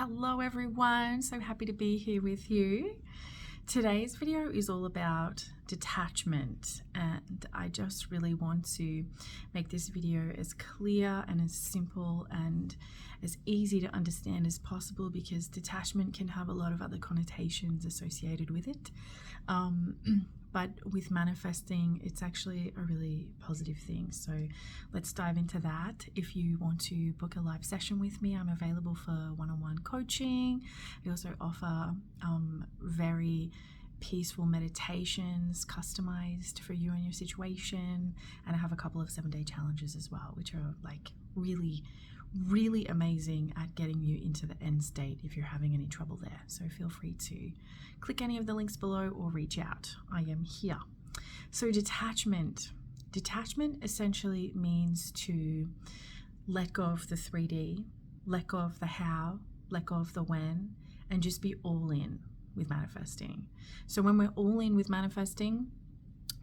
Hello everyone, so happy to be here with you. Today's video is all about detachment, and I just really want to make this video as clear and as simple and as easy to understand as possible, because detachment can have a lot of other connotations associated with it. But with manifesting, it's actually a really positive thing. So let's dive into that. If you want to book a live session with me, I'm available for one-on-one coaching. I also offer very peaceful meditations customized for you and your situation. And I have a couple of 7-day challenges as well, which are like really amazing at getting you into the end state if you're having any trouble there. So feel free to click any of the links below or reach out. I am here. So detachment essentially means to let go of the 3D, let go of the how, let go of the when, and just be all in with manifesting. So when we're all in with manifesting,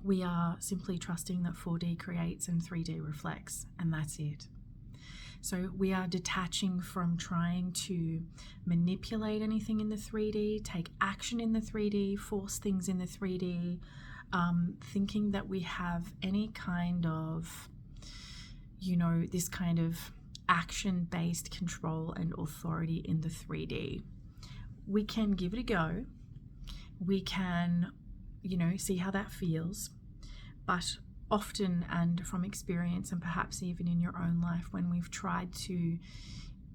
we are simply trusting that 4D creates and 3D reflects, and that's it. So we are detaching from trying to manipulate anything in the 3D, take action in the 3D, force things in the 3D, thinking that we have any kind of, this kind of action-based control and authority in the 3D. We can give it a go. We can, see how that feels. But often, and from experience, and perhaps even in your own life, when we've tried to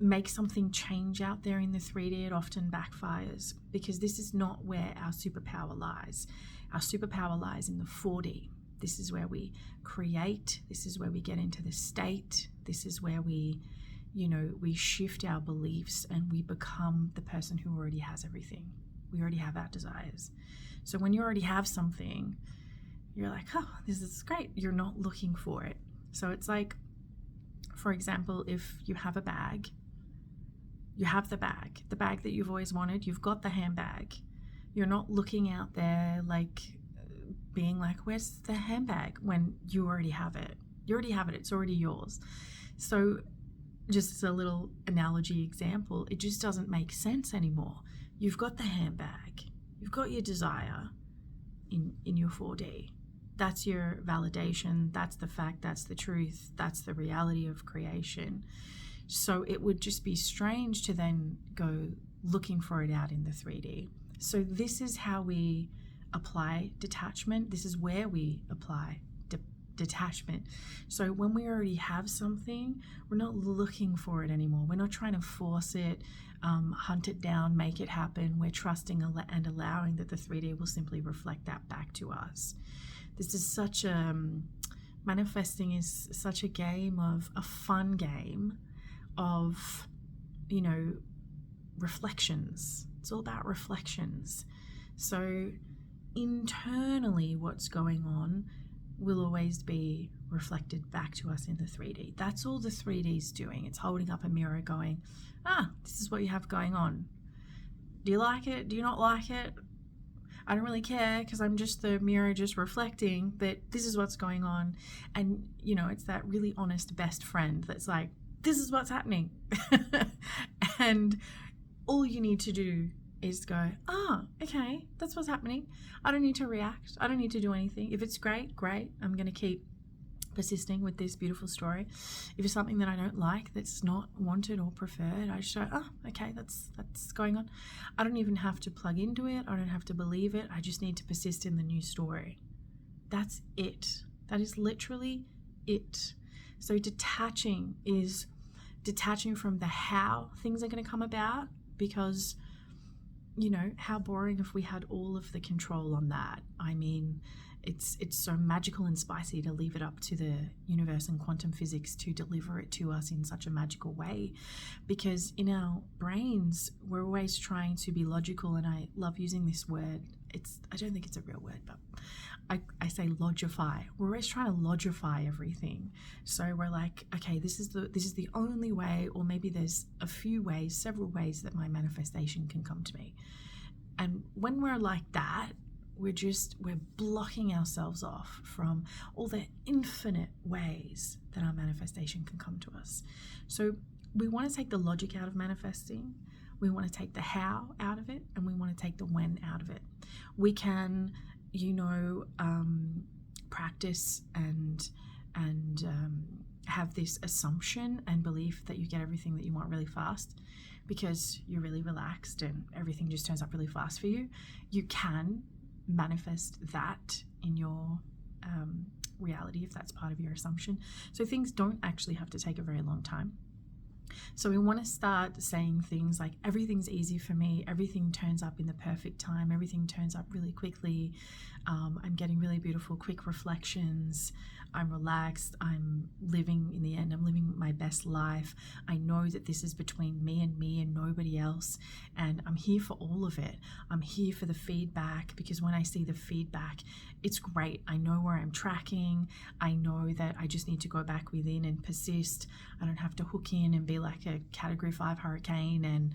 make something change out there in the 3D, it often backfires, because this is not where our superpower lies. Our superpower lies in the 4D. This is where we create. This is where we get into the state. This is where we shift our beliefs and we become the person who already has everything. We already have our desires. So when you already have something, you're like, oh, this is great. You're not looking for it. So it's like, for example, if you have a bag, you have the bag that you've always wanted, you've got the handbag. You're not looking out there like being like, where's the handbag, when you already have it. You already have it. It's already yours. So just as a little analogy example, it just doesn't make sense anymore. You've got the handbag. You've got your desire in your 4D. That's your validation. That's the fact. That's the truth. That's the reality of creation. So it would just be strange to then go looking for it out in the 3D. So this is how we apply detachment. This is where we apply detachment. So when we already have something, we're not looking for it anymore. We're not trying to force it, hunt it down, make it happen. We're trusting and allowing that the 3D will simply reflect that back to us. This is manifesting is such a fun game of, reflections. It's all about reflections. So internally, what's going on will always be reflected back to us in the 3D. That's all the 3D is doing. It's holding up a mirror going, this is what you have going on. Do you like it? Do you not like it? I don't really care, because I'm just the mirror just reflecting that this is what's going on. And, it's that really honest best friend that's like, this is what's happening. And all you need to do is go, okay, that's what's happening. I don't need to react. I don't need to do anything. If it's great. I'm going to keep persisting with this beautiful story. If it's something that I don't like, that's not wanted or preferred, I just go, okay, that's going on. I don't even have to plug into it. I don't have to believe it. I just need to persist in the new story. That's it. That is literally it. So detaching is detaching from the how things are going to come about, because how boring if we had all of the control on that. I mean, it's so magical and spicy to leave it up to the universe and quantum physics to deliver it to us in such a magical way, because in our brains we're always trying to be logical, and I love using this word. I don't think it's a real word, but I say logify. We're always trying to logify everything. So we're like, okay, this is the only way, or maybe there's several ways that my manifestation can come to me. And when we're like that, we're blocking ourselves off from all the infinite ways that our manifestation can come to us. So we want to take the logic out of manifesting. We want to take the how out of it, and we want to take the when out of it. We can, practice and have this assumption and belief that you get everything that you want really fast because you're really relaxed and everything just turns up really fast for you. You can manifest that in your reality if that's part of your assumption. So things don't actually have to take a very long time. So we want to start saying things like, everything's easy for me, everything turns up in the perfect time, everything turns up really quickly, I'm getting really beautiful quick reflections, I'm relaxed, I'm living my best life, I know that this is between me and nobody else, and I'm here for all of it. I'm here for the feedback, because when I see the feedback, it's great. I know where I'm tracking. I know that I just need to go back within and persist. I don't have to hook in and be like a Category 5 hurricane and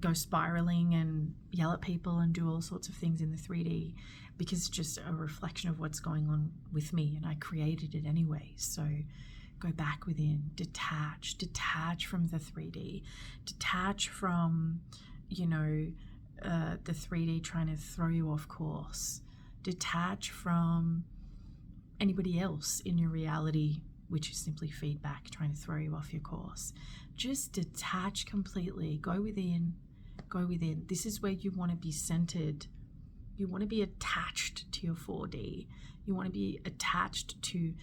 go spiraling and yell at people and do all sorts of things in the 3D, because it's just a reflection of what's going on with me, and I created it anyway. So go back within, detach from the 3D, detach from, the 3D trying to throw you off course. Detach from anybody else in your reality, which is simply feedback trying to throw you off your course. Just detach completely. Go within. This is where you want to be centered. You want to be attached to your 4D. You want to be attached to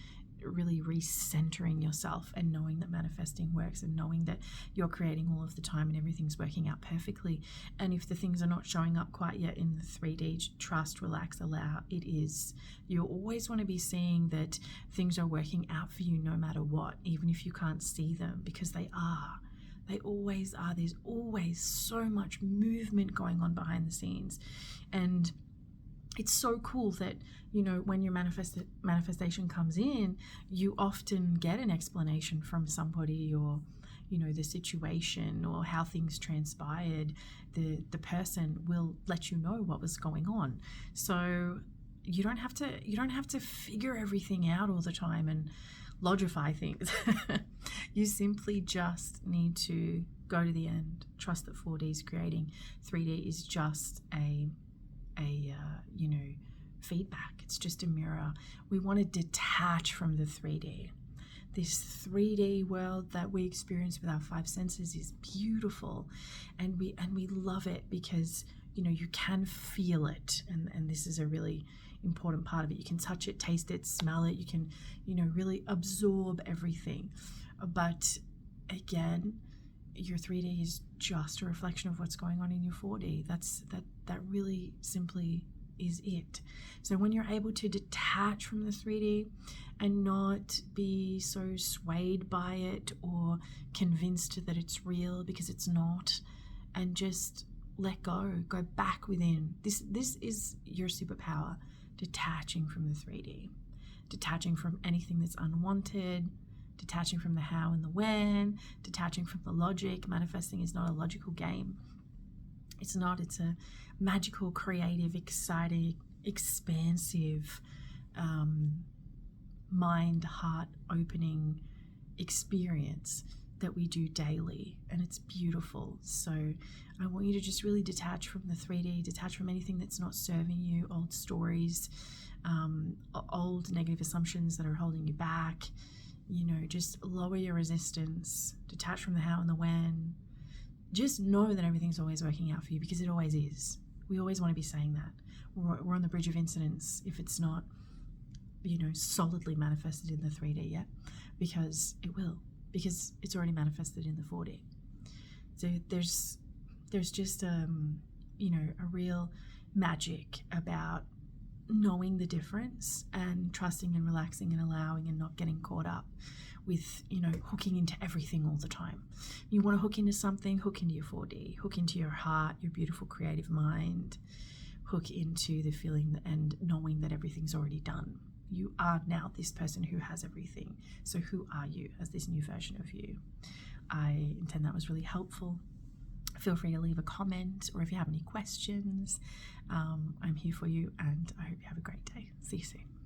really recentering yourself and knowing that manifesting works, and knowing that you're creating all of the time and everything's working out perfectly. And if the things are not showing up quite yet in the 3D, trust, relax, allow. It is. You always want to be seeing that things are working out for you no matter what, even if you can't see them, because they are. They always are. There's always so much movement going on behind the scenes. And it's so cool that, when your manifestation comes in, you often get an explanation from somebody, or, the situation or how things transpired. The person will let you know what was going on. So you don't have to figure everything out all the time and logify things. You simply just need to go to the end. Trust that 4D is creating. 3D is just a feedback. It's just a mirror. We want to detach from the 3D. This 3D world that we experience with our 5 senses is beautiful, and we love it because you can feel it, and this is a really important part of it. You can touch it, taste it, smell it. You can really absorb everything. But again, your 3D is just a reflection of what's going on in your 4D. That really simply is it. So when you're able to detach from the 3D and not be so swayed by it or convinced that it's real, because it's not, and just let go back within. This is your superpower, detaching from the 3D, detaching from anything that's unwanted, detaching from the how and the when, detaching from the logic. Manifesting is not a logical game. It's not. It's a magical, creative, exciting, expansive, mind, heart opening experience that we do daily, and it's beautiful. So I want you to just really detach from the 3D, detach from anything that's not serving you, old stories, old negative assumptions that are holding you back. Just lower your resistance, detach from the how and the when. Just know that everything's always working out for you, because it always is. We always want to be saying that. We're on the bridge of incidence if it's not, solidly manifested in the 3D yet, because it will, because it's already manifested in the 4D. So there's just a real magic about knowing the difference and trusting and relaxing and allowing and not getting caught up with, hooking into everything all the time. You want to hook into something, hook into your 4D, hook into your heart, your beautiful creative mind, hook into the feeling and knowing that everything's already done. You are now this person who has everything. So who are you as this new version of you? I intend that was really helpful. Feel free to leave a comment, or if you have any questions, I'm here for you, and I hope you have a great day. See you soon.